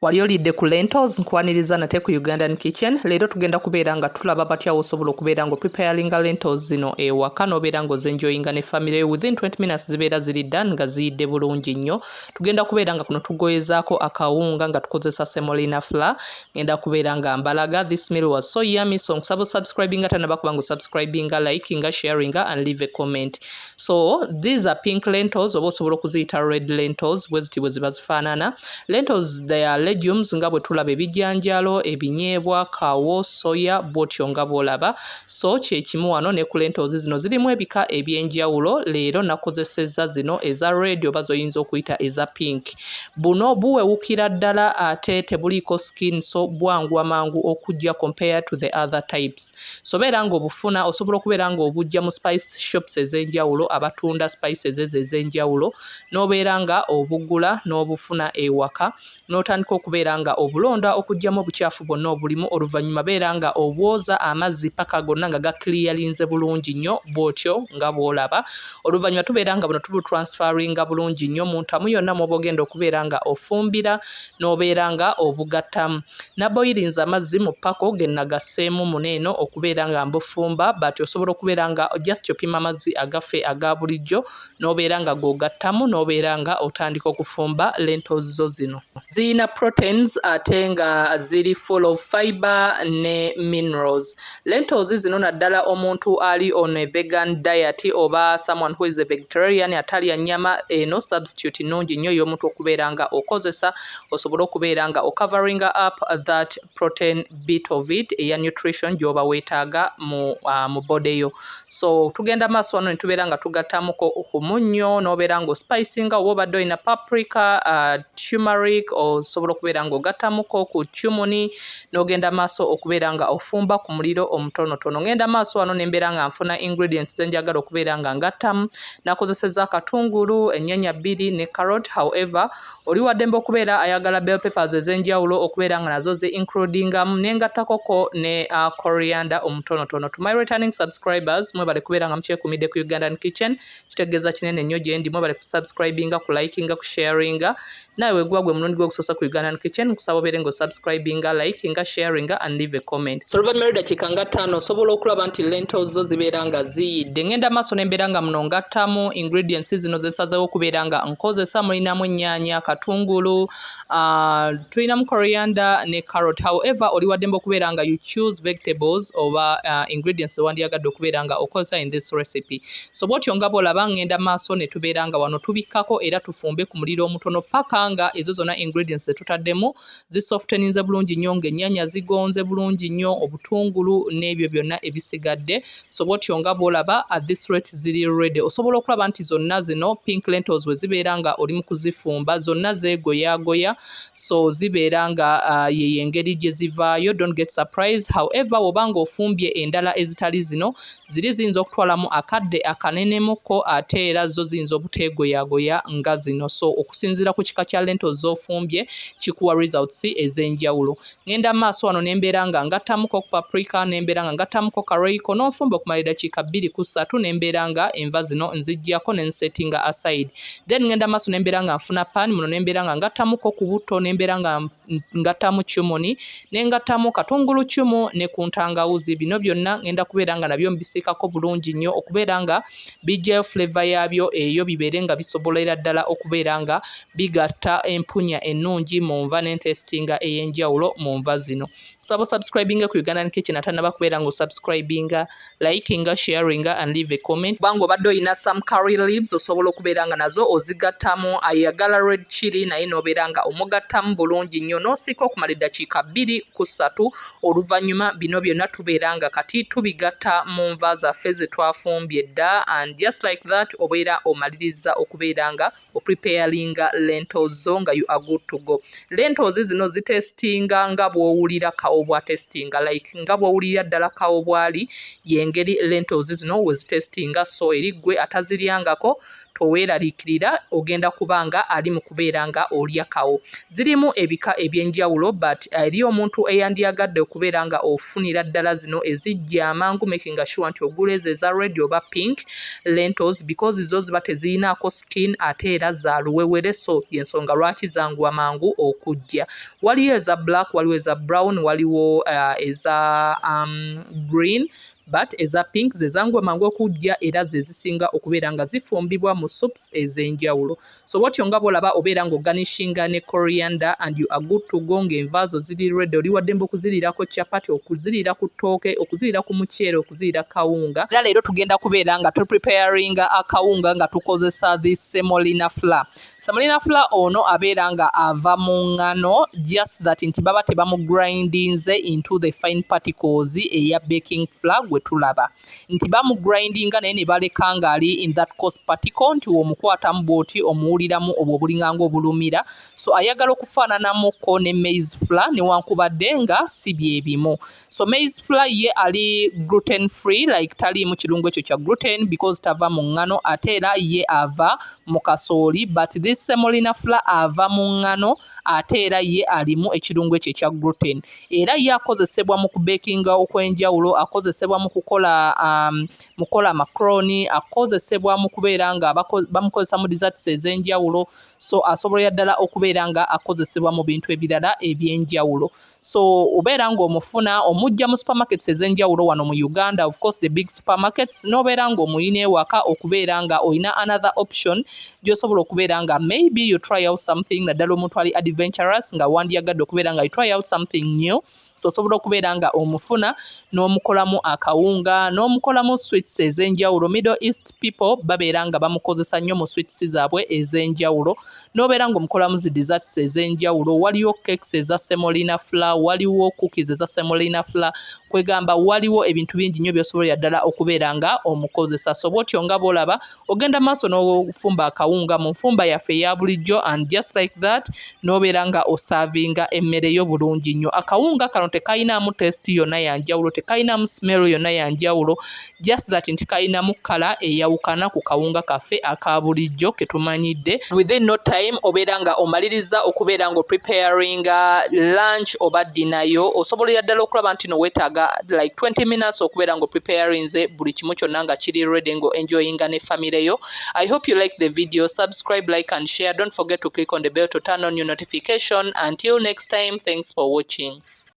Wali olidde ku lentils nkwaniriza nate ku Ugandan kitchen. Leero tugenda kubeera nga tulaba batya osobola okubeera nga preparinga lentils zino ewaka n'obeera nga ozenjoyinga ne family within 20 minutes zibeera ziri done nga ziyidde bulungi nnyo. Tugenda kubeera nga kuno tugoyezaako akawunga nga tukozesa semolina flour. Ngenda kubeera nga mbalaga. This meal was so yummy, so nkusaba subscribinga tanaba kuba nga subscribinga, likinga, sharinga and leave a comment. So these are pink lentils, oba osobola okuziyita red lentils bweziti bwe ziba zifaanana. Lentils they are legumes nga bwe tulaba ebijanjalo, ebinyeebwa, kawo, soya, bwotyo nga bwolaba. So kyekimu wano ne ku lentils zino zirimu ebika ebyenjawulo. Leero nakozesezza zino eza red oba zoyinza okuyita eza pink. Buno buwewukira ddala ate tebuliiko skin, so bwangu amangu okujja compare to the other types. So beera nga obufuna osobola okubeera nga obujja mu spice shops ez'enjawulo abatunda spices ez'enjawulo n'obeera nga obugula n'obufuna ewaka n'otandika okubeera nga obulonda okugyamu obukyafu bwonna obulimu, oluvannyuma beera nga obwoza amazzi paka gonna nga gakiliyalinze bulungi nnyo bw'otyo nga bw'olaba. Oluvannyuma tubeera nga buno tubutransferinga bulungi nnyo mu ntamu yonna mw'oba ogenda okubeera nga ofumbira n'obeera nga obugattamu. Naboyirinza amazzi mu pako ge nagasseemu muneeno okubeera nga mbufumba, but osobola okubeera nga just opima amazzi agaffe aga bulijjo n'obeera nga g'ogattamu n'obeera nga otandika okufumba lentils zo zino. Ziyina proteins ate nga ziri full of fiber ne minerals. Lentils zino naddala omuntu ali on a vegan diet oba someone who is a vegetarian atalya nnyama, eno substitute nnungi nnyo y'omuntu okubeera nga okozesa osobola okubeera nga ocoveringa up that protein bit of it eya nutrition gy'oba weetaaga mu body yo. So tugenda maaso wano ne tubeera nga tugattamuko ku munnyo n'obeera nga ospicinga oba obadde olina paprika, turmeric, osobola okubeera nga ogattamuko ku cumuni n'ogenda maaso okubeera nga ofumba ku muliro omutonotono. Ngenda maaso wano ne mbeera nga nfuna ingredients ze njagala okubeera nga ngattamu. Nakozesezza akatungulu, ennyaanya 2 ne carrot. However, oli waddembe okubeera ayagala bell peppers ez'enjawulo okubeera nga nazo zi includingamu n'engattakoko ne coriander omutonotono. To my returning subscribers, mwebale kubeera nga mukyekuumidde ku Ugandan kitchen. Kitegeeza kinene nnyo gye ndi. Mwebale ku subscribinga, ku likinga, ku sharinga. Naawe gwa gwe mulundi gw'okusosa ku Ugandan kitchen nkusaba obeere nga subscribinga, likinga, sharinga and leave a comment. So oluvannyuma lw'eddakiika nga 5 osobola okulaba nti lentils zo zibeera nga ziyidde. Ngenda maaso ne mbeera nga muno ngattamu ingredients zino ze nsazeewo okubeera nga nkozesa. Mulinamu ennyaanya, katungulu, tulinamu coriander ne carrot. However, oli waddembe okubeera nga you choose vegetables oba ingredients ze wandiyagadde okubeera nga okozesa in this recipe. So bw'otyo nga bw'olaba ngenda maaso ne tubeera nga wano tubikkako era tufumbe ku muliro omutono paka nga ezo zonna ingredients ze tutaddemu zisofteninze bulungi nnyo, ng'ennyaanya zigonze bulungi nnyo, obutungulu n'ebyo byonna ebisigadde. So bw'otyo nga bw'olaba at this rate ziri ready. Osobola okulaba nti zonna zino pink lentils we zibeera nga oli mu kuzifumba zonna zeegoyaagoya, so zibeera nga ye engeri gye zivaayo. Don't get surprised. However, wobanga ofumbye endala ezitali zino ziri ziyinza okutwalamu akadde akanenemuko ate era zo ziyinza obuteegoyaagoya nga zino. So okusinziira ku kika kya lentils z'ofumbye kikuwa results ez'enjawulo. Ngenda maaso wano ne mbeera nga ngattamuko paprika, ne mbeera nga ngattamuko karoyiko n'ofumba okumala eddakiika 2 ku 3 ne mbeera nga enva zino nziggyako ne nsettinga aside. Then ngenda maaso ne mbeera nga nfuna pan, muno ne mbeera nga ngattamuko ku butto, ne mbeera nga ngattamu cumuni, ne ngattamu katungulu cumu ne ku ntangawuzi. Bino byonna ngenda kubeera nga nabyo mbisiikako bulungi nnyo okubeera nga bijjayo flavor yaabyo eyo bibeere nga bisobolera ddala okubeera nga bigatta empunya ennungi mu nva n'entestinga ey'enjawulo mu nva zino. Kusaba subscribinga ku Ugandan kitchen atanaba kubeera nga subscribinga, likinga, sharinga and leave a comment. Bango badde olina some curry leaves osobola okubeera nga nazo ozigattamu, ayagala red chili naye n'obeera nga omugattamu bulungi nnyo n'osiika okumala eddakiika 2 ku 3. Oluvannyuma bino byonna tubeera nga kati tubigatta mu nva zaffe ze twafumbye dda, and just like that obeera omaliriza okubeera nga preparinga lentils zo nga you are good to go. Lentils zino zitestinga nga bw'owulira kawo bwa testinga, like nga bw'owulira ddala kawo bwali yengeri lentils zino we zitestinga. So eri gwe ataziryangako toweeraliikirira ogenda kubanga ali mu kubeera nga olya kawo. Zirimu ebika ebyenjawulo but eri omuntu eyandyagadde okubeera nga ofunira ddala zino ezijja amangu making sure nti ogula ezo eza red oba pink lentils because zo ziba teziyinaako skin ate era za luwewere, so yensonga lwaki zanguwa mangu okujja. Waliyo eza black, waliwo eza brown, waliwo eza green but eza pink zezangwa mangu okujja era zezisinga okubeera nga zifumbibwa mu soups ez'enjawulo. So watyo nga bolaba obeera nga organishinga ne coriander and you are good to go ng'envaazo ziri ready, oli waddembe okuziriirako chapati, okuziriira ku ttooke, okuziriira ku muceere, okuziriira kawunga. Era leero tugenda kubeera nga tupreparinga akawunga nga tukozesa this semolina flour. Semolina flour ono abeera nga ava mu ngano, just that nti baba tebamuggrindinze into the fine particles eya baking flour tulaba nti bamuggrindinga naye ne baleka nga ali in that coarse particle nti omukwatamu bw'oti omuwuliramu obwo obulinganga obulumira, so ayagala okufaananamuko ne maize flour newankubadde nga si bye bimu. So maize flour ye ali gluten free, like taliimu kirungo ekyo kya gluten because tava mu ngano ate era ye ava mu kasooli, but this semolina flour ava mu ngano ate era ye alimu ekirungo ekyo ekya gluten. Era ye akozesebwa mu kubekinga okw'enjawulo, akozesebwa mu kukola macaroni, akozesebwa mu kubeera nga bamukozesa mu desserts ez'enjawulo, so asobolera ddala okubeera nga akozesebwa mu bintu ebirala eby'enjawulo. So obeera nga omufuna omujja mu supermarkets ez'enjawulo wano mu Uganda, of course the big supermarkets, n'obeera nga omuyina ewaka okubeera nga oyina another option gy'osobola okubeera nga maybe you try out something, naddala omuntu ali adventurous nga wandyagadde okubeera nga you try out something new, so osobola okubeera nga omufuna n'omukolamu akawunga n'omukolamu sweets ez'enjawulo. Middle East people babeera nga bamukozesa nnyo mu sweets zaabwe ez'enjawulo, n'obeera nga omukolamu zi desserts ez'enjawulo. Waliwo cakes eza semolina flour, waliwo cookies eza semolina flour, kwegamba waliwo ebintu bingi nnyo by'osobolera ddala okubeera nga omukozesa. So bw'otyo nga bw'olaba ogenda maaso n'ofumba akawunga mu nfumba yaffe eya bulijjo, and just like that n'obeera nga osaavinga emmere yo bulungi nnyo. Akawunga kano tekayinaamu taste yonna ya njawulo, tekayinaamu smell yonna ya njawulo, just that nti kayinamu kala eyawukana ku kawunga kaffe aka bulijjo ke tumanyidde. Within no time obeera nga omaliriza okubeera nga preparinga lunch oba dinner yo. Osobolera ddala okulaba nti no weetaaga like 20 minutes okubeera nga preparinze buli kimu kyonna nga kiri ready ngo enjoyinga ne family yo. I hope you like the video. Subscribe, like and share. Don't forget to click on the bell to turn on your notification. Until next time, thanks for watching.